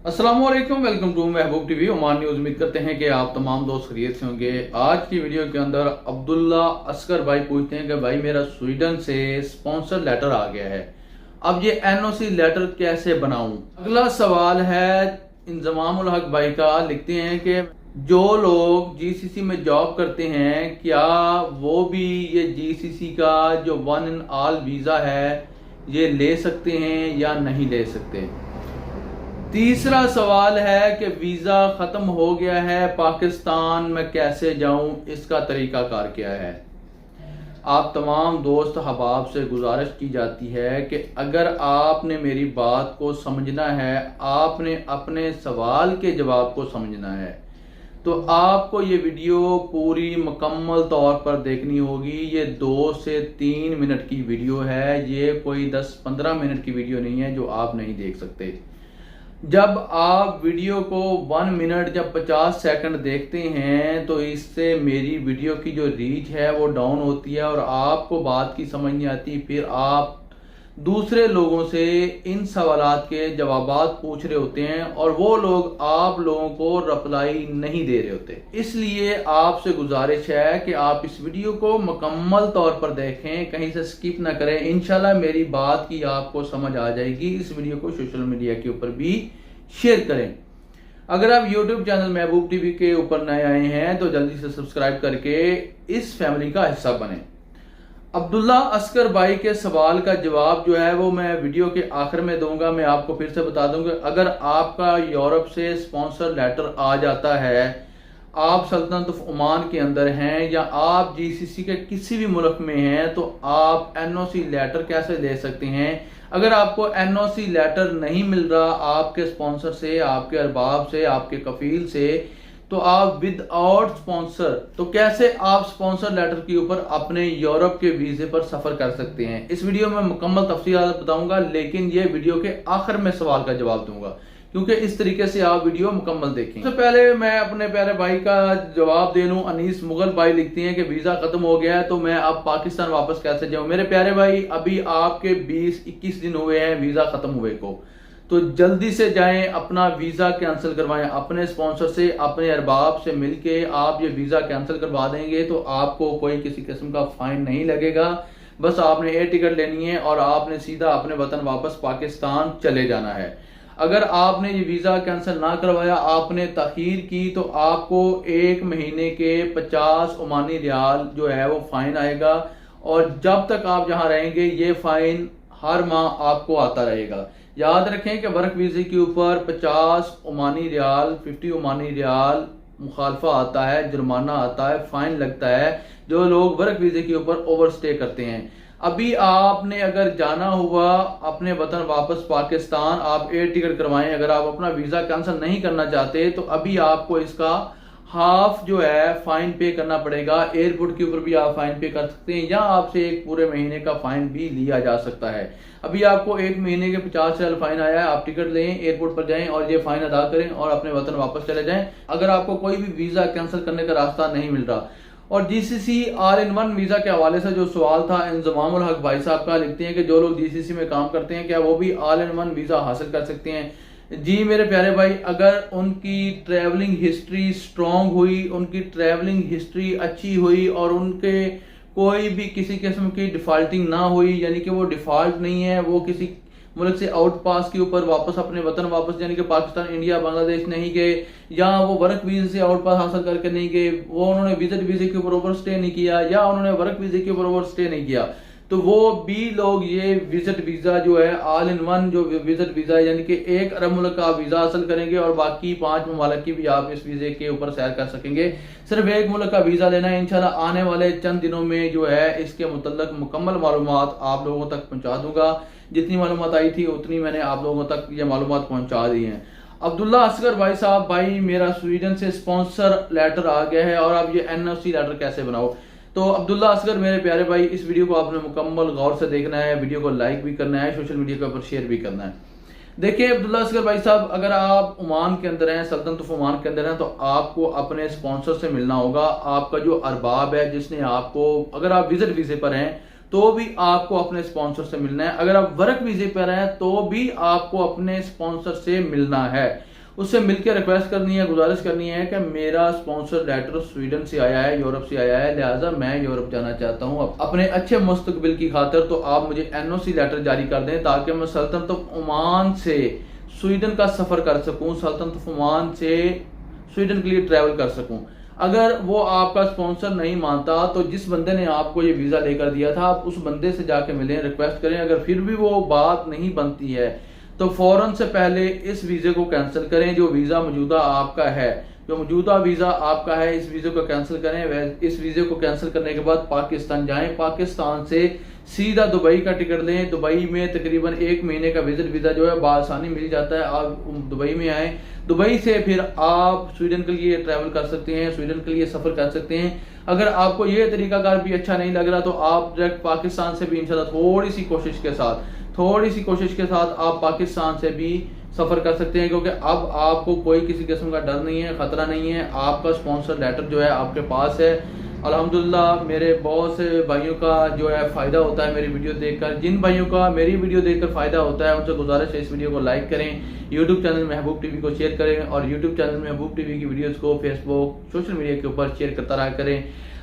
अस्सलामुअलैकुम, welcome to Mehboob TV Oman news. उम्मीद करते हैं कि आप तमाम दोस्त खैरियत से होंगे। आज की वीडियो के अंदर अब्दुल्ला असगर भाई पूछते हैं कि भाई मेरा स्वीडन से स्पॉन्सर लेटर आ गया है, अब ये एनओसी लेटर कैसे बनाऊं। अगला सवाल है इंजमामुल हक भाई का, लिखते हैं कि जो लोग जीसीसी में जॉब करते हैं क्या वो भी ये जीसीसी का जो वन इन ऑल वीज़ा है ये ले सकते हैं या नहीं ले सकते। तीसरा सवाल है कि वीज़ा ख़त्म हो गया है पाकिस्तान में कैसे जाऊं, इसका तरीकाकार क्या है। आप तमाम दोस्त हबाब से गुजारिश की जाती है कि अगर आपने मेरी बात को समझना है, आपने अपने सवाल के जवाब को समझना है, तो आपको ये वीडियो पूरी मुकम्मल तौर पर देखनी होगी। ये 2 से 3 मिनट की वीडियो है, ये कोई 10-15 मिनट की वीडियो नहीं है जो आप नहीं देख सकते। जब आप वीडियो को 1 मिनट या 50 सेकंड देखते हैं तो इससे मेरी वीडियो की जो रीच है वो डाउन होती है और आपको बात की समझ नहीं आती। फिर आप दूसरे लोगों से इन सवालात के जवाबात पूछ रहे होते हैं और वो लोग आप लोगों को रिप्लाई नहीं दे रहे होते। इसलिए आपसे गुजारिश है कि आप इस वीडियो को मुकम्मल तौर पर देखें, कहीं से स्किप ना करें। इंशाल्लाह मेरी बात की आपको समझ आ जाएगी। इस वीडियो को सोशल मीडिया के ऊपर भी शेयर करें। अगर आप YouTube चैनल महबूब टीवी के ऊपर नए आए हैं तो जल्दी से सब्सक्राइब करके इस फैमिली का हिस्सा बने। अब्दुल्ला असगर भाई के सवाल का जवाब जो है वो मैं वीडियो के आखिर में दूंगा। मैं आपको फिर से बता दूंगा, अगर आपका यूरोप से स्पॉन्सर लेटर आ जाता है, आप सल्तनत ऑफ ओमान के अंदर हैं या आप जीसीसी के किसी भी मुल्क में हैं, तो आप एनओसी लेटर कैसे ले सकते हैं। अगर आपको एनओसी लेटर नहीं मिल रहा आपके स्पॉन्सर से, आपके अरबाब से, आपके कफील से, तो आप विदाउट स्पॉन्सर तो कैसे आप स्पॉन्सर लेटर के ऊपर अपने यूरोप के वीजे पर सफर कर सकते हैं। इस वीडियो में मुकम्मल तफसीलात बताऊंगा, लेकिन ये वीडियो के आखिर में सवाल का जवाब दूंगा, क्योंकि इस तरीके से आप वीडियो मुकम्मल देखें। सबसे पहले मैं अपने प्यारे भाई का जवाब दे लूं। अनीस मुगल भाई लिखते हैं कि वीजा खत्म हो गया है तो मैं अब पाकिस्तान वापस कैसे जाऊं। मेरे प्यारे भाई, अभी आपके 20-21 दिन हुए हैं वीजा खत्म हुए को, तो जल्दी से जाएं, अपना वीजा कैंसिल करवाएं। अपने स्पॉन्सर से, अपने अरबाब से मिलके आप ये वीजा कैंसिल करवा देंगे तो आपको कोई किसी किस्म का फाइन नहीं लगेगा। बस आपने एयर टिकट लेनी है और आपने सीधा अपने वतन वापस पाकिस्तान चले जाना है। अगर आपने ये वीजा कैंसिल ना करवाया, आपने ताखीर की, तो आपको 1 महीने के 50 ओमानी रियाल जो है वो फाइन आएगा और जब तक आप जहां रहेंगे ये फाइन हर माह आपको आता रहेगा। याद रखें कि वर्क वीजे के ऊपर 50 ओमानी रियाल, 50 ओमानी रियाल मुखालफा आता है, जुर्माना आता है, फाइन लगता है जो लोग वर्क वीजे के ऊपर ओवरस्टे करते हैं। अभी आपने अगर जाना हुआ अपने वतन वापस पाकिस्तान, आप एयर टिकट करवाएं। अगर आप अपना वीजा कैंसिल नहीं करना चाहते तो अभी आपको इसका हाफ जो है फाइन पे करना पड़ेगा। एयरपोर्ट के ऊपर भी आप फाइन पे कर सकते हैं या आपसे 1 पूरे महीने का फाइन भी लिया जा सकता है। अभी आपको 1 महीने के 50 रियाल फाइन आया है, आप टिकट लें, एयरपोर्ट पर जाएं और ये फाइन अदा करें और अपने वतन वापस चले जाएं। अगर आपको कोई भी वीजा कैंसिल करने का रास्ता नहीं मिल रहा। और GCC all in one visa के हवाले से जो सवाल था इंजमामुल हक भाई साहब का, लिखते हैं कि जो लोग जीसीसी में काम करते हैं क्या वो भी ऑल इन वन वीजा हासिल कर सकते हैं। जी मेरे प्यारे भाई, अगर उनकी ट्रैवलिंग हिस्ट्री स्ट्रांग हुई, उनकी ट्रैवलिंग हिस्ट्री अच्छी हुई और उनके कोई भी किसी किस्म की डिफॉल्टिंग ना हुई, यानी कि वो डिफॉल्ट नहीं है, वो किसी मुल्क से आउट पास के ऊपर वापस अपने वतन वापस यानी कि पाकिस्तान, इंडिया, बांग्लादेश नहीं गए, या वो वर्क वीजे से आउट पास हासिल करके नहीं गए, वो उन्होंने विजिट वीजे के ऊपर ओवर स्टे नहीं किया या उन्होंने वर्क वीजे के ऊपर ओवर स्टे नहीं किया, तो वो भी लोग ये विजिट वीजा जो है ऑल इन वन जो विजिट वीजा है, यानी कि 1 अरब मुल्क का वीजा हासिल करेंगे और बाकी 5 ममालिक की भी आप इस वीजे के ऊपर सैर कर सकेंगे। सिर्फ 1 मुल्क का वीजा लेना है। इंशाल्लाह आने वाले चंद दिनों में जो है इसके मुतल्लक मुकम्मल मालूमात आप लोगों तक पहुंचा दूंगा। जितनी मालूमात आई थी उतनी मैंने आप लोगों तक ये मालूमात पहुंचा दी हैं। अब्दुल्ला असगर भाई साहब, भाई मेरा स्वीडन से स्पॉन्सर लेटर आ गया है और अब ये एनओसी लेटर कैसे बनाओ। तो अब्दुल्ला असगर मेरे प्यारे भाई, इस वीडियो को आपने मुकम्मल गौर से देखना है, वीडियो को लाइक भी करना है, सोशल मीडिया के ऊपर शेयर भी करना है। देखिए अब्दुल्ला असगर भाई साहब, अगर आप ओमान के अंदर हैं, सल्तनत ऑफ ओमान के अंदर हैं, तो आपको अपने स्पॉन्सर से मिलना होगा। आपका जो अरबाब है जिसने आपको, अगर आप विजिट वीजे पर हैं तो भी आपको अपने स्पॉन्सर से मिलना है। अगर आप वर्क वीजे पर हैं तो भी आपको अपने स्पॉन्सर से मिलना है। उससे मिलकर रिक्वेस्ट करनी है, गुजारिश करनी है कि मेरा स्पॉन्सर लेटर स्वीडन से आया है, यूरोप से आया है, लिहाजा मैं यूरोप जाना चाहता हूं अपने अच्छे मुस्तकबिल की खातिर, तो आप मुझे एनओसी लेटर जारी कर दें ताकि मैं सल्तनत ऑफ ओमान से स्वीडन का सफर कर सकूं, सल्तनत ऑफ ओमान से स्वीडन के लिए ट्रैवल कर सकूं। अगर वो आपका स्पॉन्सर नहीं मानता तो जिस बंदे ने आपको ये वीजा लेकर दिया था आप उस बंदे से जाके मिलें, रिक्वेस्ट करें। अगर फिर भी वो बात नहीं बनती है तो फौरन से पहले इस वीजे को कैंसिल करें। जो वीजा मौजूदा आपका है, जो मौजूदा वीजा आपका है, इस वीजे को कैंसिल करें। इस वीजे को कैंसिल करने के बाद पाकिस्तान जाएं, पाकिस्तान से सीधा दुबई का टिकट लें। दुबई में तकरीबन 1 महीने का विजिट वीजा जो है बआसानी मिल जाता है। आप दुबई में आए, दुबई से फिर आप स्वीडन के लिए ट्रैवल कर सकते हैं, स्वीडन के लिए सफर कर सकते हैं। अगर आपको ये तरीकाकार भी अच्छा नहीं लग रहा तो आप डायरेक्ट पाकिस्तान से भी इंशाल्लाह थोड़ी सी कोशिश के साथ आप पाकिस्तान से भी सफर कर सकते हैं, क्योंकि अब आपको कोई किसी किस्म का डर नहीं है, खतरा नहीं है। आपका स्पॉन्सर लेटर जो है आपके पास है। अल्हम्दुलिल्लाह मेरे बहुत से भाइयों का जो है फ़ायदा होता है मेरी वीडियो देखकर। जिन भाइयों का मेरी वीडियो देखकर फ़ायदा होता है उनसे गुजारिश है इस वीडियो को लाइक करें, यूट्यूब चैनल महबूब टीवी को शेयर करें और यूट्यूब चैनल महबूब टीवी की वीडियोज़ को फेसबुक सोशल मीडिया के ऊपर शेयर करता रहा करें।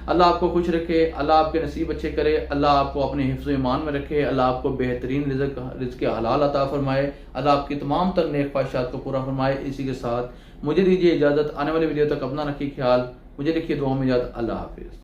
अल्लाह आपको खुश रखे, अल्लाह आपके नसीब अच्छे करे, अल्लाह आपको अपने हिफ्ज़ ईमान में रखे, अल्लाह आपको बेहतरीन रिज़्क़ हलाल अता फरमाए, अल्लाह आपकी तमाम तर नेक ख्वाहिशात को पूरा फरमाए। इसी के साथ मुझे दीजिए इजाज़त। आने वाली वीडियो तक अपना रखिए ख्याल, मुझे लिखिए दुआ में याद। अल्लाह हाफिज़।